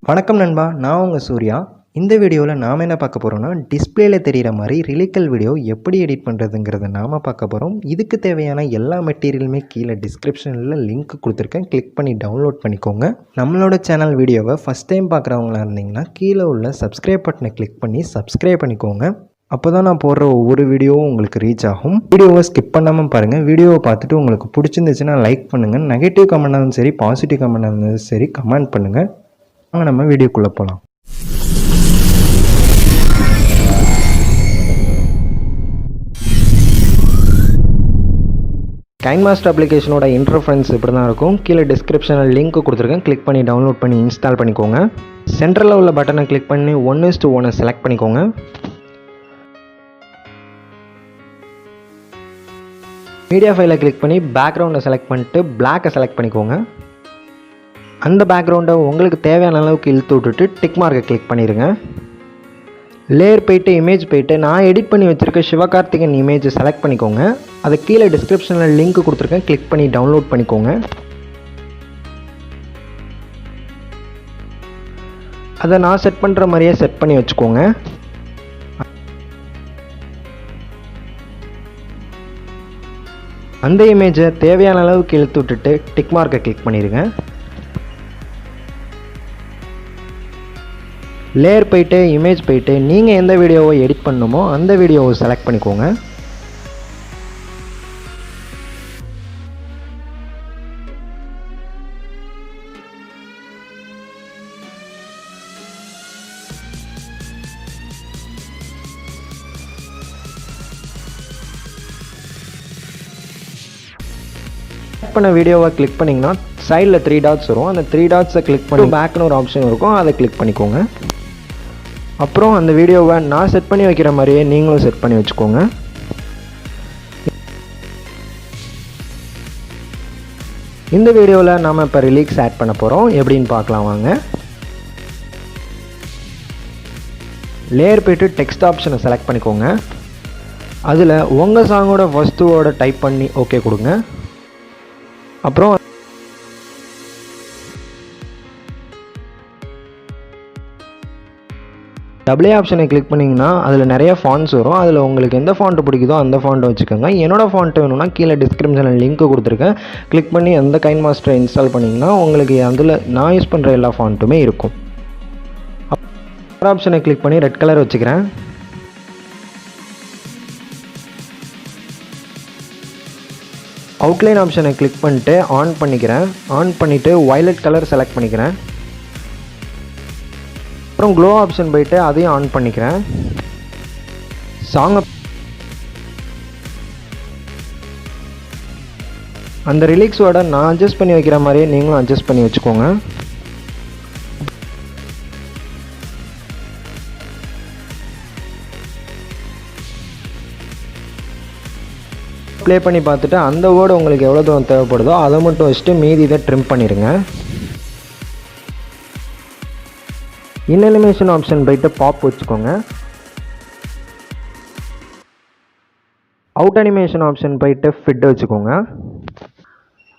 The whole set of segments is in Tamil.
வணக்கம் நண்பா, நான் உங்கள் சூர்யா. இந்த வீடியோவில் நாம் என்ன பார்க்க போகிறோம்னா, டிஸ்பிளேயில் தெரிகிற மாதிரி ரிலிக்கல் வீடியோ எப்படி எடிட் பண்ணுறதுங்கிறத நாம் பார்க்க போகிறோம். இதுக்கு தேவையான எல்லா மெட்டீரியலுமே கீழே டிஸ்கிரிப்ஷனில் லிங்க் கொடுத்துருக்கேன், கிளிக் பண்ணி டவுன்லோட் பண்ணிக்கோங்க. நம்மளோட சேனல் வீடியோவை ஃபஸ்ட் டைம் பார்க்குறவங்களா இருந்தீங்கன்னா கீழே உள்ள சப்ஸ்கிரைப் பட்டனை கிளிக் பண்ணி சப்ஸ்கிரைப் பண்ணிக்கோங்க. அப்போ தான் நான் போடுற ஒவ்வொரு வீடியோவும் உங்களுக்கு ரீச் ஆகும். வீடியோவை ஸ்கிப் பண்ணாமல் பாருங்கள். வீடியோவை பார்த்துட்டு உங்களுக்கு பிடிச்சிருந்துச்சுன்னா லைக் பண்ணுங்கள். நெகட்டிவ் கமெண்டாக இருந்தாலும் சரி, பாசிட்டிவ் கமெண்டாக இருந்தாலும் சரி கமெண்ட் பண்ணுங்கள். வாங்க நம்ம வீடியோக்குள்ளே போகலாம். கைன்மாஸ்டர் அப்ளிகேஷனோட இன்டர்ஃபரன்ஸ் இப்படி தான் இருக்கும். கீழே டிஸ்கிரிப்ஷனில் லிங்க் கொடுத்துருக்கேன், கிளிக் பண்ணி டவுன்லோட் பண்ணி இன்ஸ்டால் பண்ணிக்கோங்க. சென்டரில் உள்ள பட்டனை கிளிக் பண்ணி 1:1 செலக்ட் பண்ணிக்கோங்க. மீடியா ஃபைலை கிளிக் பண்ணி பேக்ரவுண்டை செலக்ட் பண்ணிட்டு பிளாக்கை செலக்ட் பண்ணிக்கோங்க. அந்த பேக்ரவுண்டை உங்களுக்கு தேவையான அளவுக்கு இழுத்து விட்டுட்டு டிக் மார்க்கை கிளிக் பண்ணிடுங்க. லேயர் போய்ட்டு இமேஜ் போய்ட்டு நான் எடிட் பண்ணி வச்சுருக்க சிவகார்த்திகேயன் இமேஜை செலக்ட் பண்ணிக்கோங்க. அதை கீழே டிஸ்கிரிப்ஷனில் லிங்க் கொடுத்துருக்கேன், கிளிக் பண்ணி டவுன்லோட் பண்ணிக்கோங்க. அதை நான் செட் பண்ணுற மாதிரியே செட் பண்ணி வச்சுக்கோங்க. அந்த இமேஜை தேவையான அளவுக்கு இழுத்து விட்டுட்டு டிக் மார்க்கை கிளிக் பண்ணிடுங்க. லேயர் போய்ட்டு இமேஜ் போய்ட்டு நீங்கள் எந்த வீடியோவை எடிட் பண்ணணுமோ அந்த வீடியோவை செலக்ட் பண்ணிக்கோங்க. பண்ண வீடியோவை கிளிக் பண்ணிங்கன்னா சைடில் 3 டாட்ஸ் வரும். அந்த 3 டாட்ஸை கிளிக் பண்ணி பேக்னு ஒரு ஆப்ஷன் இருக்கும், அதை கிளிக் பண்ணிக்கோங்க. அப்புறம் அந்த வீடியோவை நான் செட் பண்ணி வைக்கிற மாதிரியே நீங்களும் செட் பண்ணி வச்சுக்கோங்க. இந்த வீடியோவில் நாம் இப்போ லிரிக்ஸ் ஆட் பண்ண போகிறோம். எப்படின்னு பார்க்கலாம் வாங்க. லேயர் போய்ட்டு டெக்ஸ்ட் ஆப்ஷனை செலக்ட் பண்ணிக்கோங்க. அதில் உங்கள் சாங்கோட ஃபஸ்ட்டுவோட டைப் பண்ணி ஓகே கொடுங்க. அப்புறம் டபுள் ஆப்ஷனை கிளிக் பண்ணிங்கன்னா அதில் நிறைய ஃபாண்ட்ஸ் வரும். அதில் உங்களுக்கு எந்த ஃபாண்ட்டு பிடிக்குதோ அந்த ஃபாண்ட்டை வச்சுக்கோங்க. என்னோடய ஃபாண்ட்டு வேணும்னா கீழே டிஸ்கிரிப்ஷனில் லிங்க் கொடுத்துருக்கேன், கிளிக் பண்ணி அந்த கைன்மாஸ்டரை இன்ஸ்டால் பண்ணிங்கன்னா உங்களுக்கு அதில் நான் யூஸ் பண்ணுற எல்லா ஃபாண்ட்டுமே இருக்கும். ஆப்ஷனை கிளிக் பண்ணி ரெட் கலர் வச்சுக்கிறேன். அவுட்லைன் ஆப்ஷனை கிளிக் பண்ணிட்டு ஆன் பண்ணிக்கிறேன். ஆன் பண்ணிவிட்டு வயலட் கலர் செலக்ட் பண்ணிக்கிறேன். அப்புறம் க்ளோ ஆப்ஷன் போய்ட்டு அதையும் ஆன் பண்ணிக்கிறேன். சாங்கை அந்த ரிலிக்ஸோட நான் அட்ஜஸ்ட் பண்ணி வைக்கிற மாதிரியே நீங்களும் அட்ஜஸ்ட் பண்ணி வச்சுக்கோங்க. ப்ளே பண்ணி பார்த்துட்டு அந்த வேர்டு உங்களுக்கு எவ்வளோ தூரம் தேவைப்படுதோ அதை மட்டும் வச்சுட்டு மீதி இதை ட்ரிம் பண்ணிடுங்க. இன் அனிமேஷன் ஆப்ஷன் போய்ட்டு பாப் வச்சுக்கோங்க. அவுட் அனிமேஷன் ஆப்ஷன் போய்ட்டு ஃபிட் வச்சுக்கோங்க.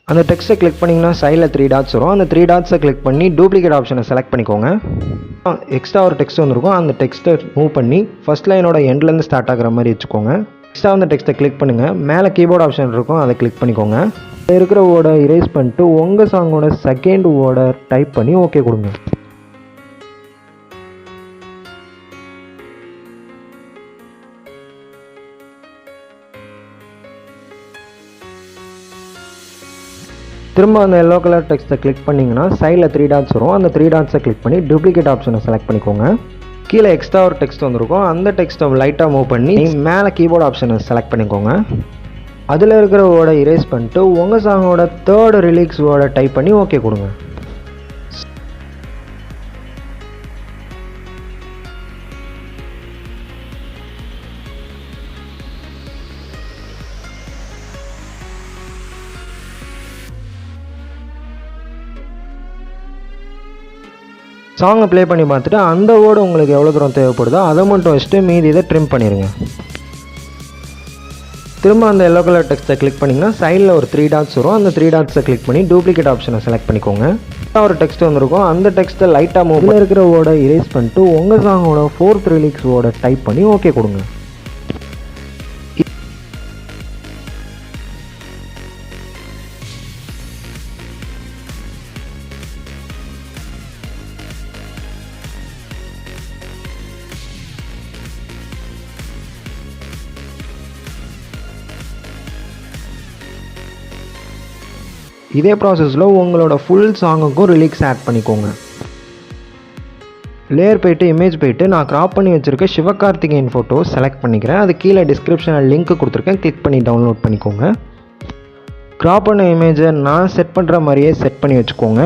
அந்த டெக்ஸ்ட்டை கிளிக் பண்ணிங்கன்னா சைடில் 3 டாட்ஸ் வரும். அந்த 3 டாட்ஸை கிளிக் பண்ணி டூப்ளிகேட் ஆப்ஷனை செலக்ட் பண்ணிக்கோங்க. எக்ஸ்ட்ரா ஒரு டெக்ஸ்ட் வந்துருக்கும், அந்த டெக்ஸ்ட்டை மூவ் பண்ணி ஃபஸ்ட் லைனோட எண்ட்லேருந்து ஸ்டார்ட் ஆகிற மாதிரி வச்சுக்கோங்க. எக்ஸ்ட்ரா அந்த டெக்ஸ்ட்டை கிளிக் பண்ணுங்கள். மேலே கீபோர்ட் ஆப்ஷன் இருக்கும், அதை கிளிக் பண்ணிக்கோங்க. இருக்கிற வேர்டை இரேஸ் பண்ணிட்டு உங்கள் சாங்கோட செகண்ட் வேர்டை டைப் பண்ணி ஓகே கொடுங்க. திரும்ப அந்த எல்லோ கலர் டெக்ஸ்ட்டை கிளிக் பண்ணிங்கன்னா சைடில் 3 டாட்ஸ் வரும். அந்த 3 டாட்ஸை கிளிக் பண்ணி டூப்ளிகேட் ஆப்ஷனை செலக்ட் பண்ணிக்கோங்க. கீழே எக்ஸ்ட்ரா ஒரு டெக்ஸ்ட் வந்திருக்கும், அந்த டெக்ஸ்ட்டை லைட்டாக மூவ் பண்ணி மேலே கீபோர்ட் ஆப்ஷனை செலக்ட் பண்ணிக்கோங்க. அதில் இருக்கிற வேர்டை இரேஸ் பண்ணிட்டு உங்கள் சாங்கோட தேர்ட் ரிலிக்ஸ் வேர்டை டைப் பண்ணி ஓகே கொடுங்க. சாங்கை ப்ளே பண்ணி பார்த்துட்டு அந்த வேர்டு உங்களுக்கு எவ்வளோ தூரம் தேவைப்படுதோ அதை மட்டும் வச்சுட்டு மீதி இதை ட்ரிம் பண்ணிடுங்க. திரும்ப அந்த எல்லோ கலர் டெக்ஸ்ட்டை கிளிக் பண்ணிங்கன்னா சைடில் ஒரு 3 டாட்ஸ் வரும். அந்த 3 டாட்ஸை கிளிக் பண்ணி டூப்ளிகேட் ஆப்ஷனை செலக்ட் பண்ணிக்கோங்க. ஒரு டெக்ஸ்ட் வந்திருக்கும். அந்த டெக்ஸ்ட்டை லைட்டாக மூவ் இருக்கிற வேர்டை இரேஸ் பண்ணிட்டு உங்கள் சாங்கோட 4th லிரிக்ஸ் வேர்டை டைப் பண்ணி ஓகே கொடுங்க. இதே ப்ராசஸில் உங்களோட ஃபுல் சாங்குக்கும் லிரிக்ஸ் ஆட் பண்ணிக்கோங்க. லேயர் போய்ட்டு இமேஜ் போய்ட்டு நான் க்ராப் பண்ணி வச்சுருக்க சிவகார்த்திகேயன் ஃபோட்டோ செலக்ட் பண்ணிக்கிறேன். அது கீழே டிஸ்கிரிப்ஷனில் லிங்க் கொடுத்துருக்கேன், கிளிக் பண்ணி டவுன்லோட் பண்ணிக்கோங்க. க்ராப் பண்ண இமேஜை நான் செட் பண்ணுற மாதிரியே செட் பண்ணி வச்சுக்கோங்க.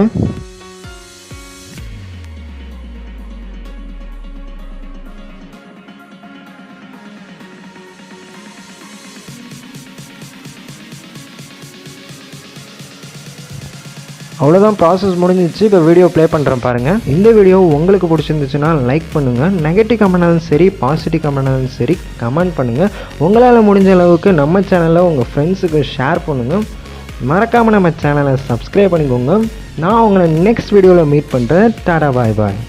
அவ்வளோதான், ப்ராசஸ் முடிஞ்சிச்சு. இப்போ வீடியோ ப்ளே பண்ணுறேன் பாருங்கள். இந்த வீடியோ உங்களுக்கு பிடிச்சிருந்துச்சுன்னா லைக் பண்ணுங்கள். நெகட்டிவ் கமெண்ட்னாலும் சரி, பாசிட்டிவ் கமெண்ட்னாலும் சரி கமெண்ட் பண்ணுங்கள். உங்களால் முடிஞ்ச அளவுக்கு நம்ம சேனலை உங்கள் ஃப்ரெண்ட்ஸுக்கு ஷேர் பண்ணுங்கள். மறக்காமல் நம்ம சேனலை சப்ஸ்கிரைப் பண்ணிக்கோங்க. நான் உங்களை நெக்ஸ்ட் வீடியோவில் மீட் பண்ணுறேன். டாடா பாய் பாய்.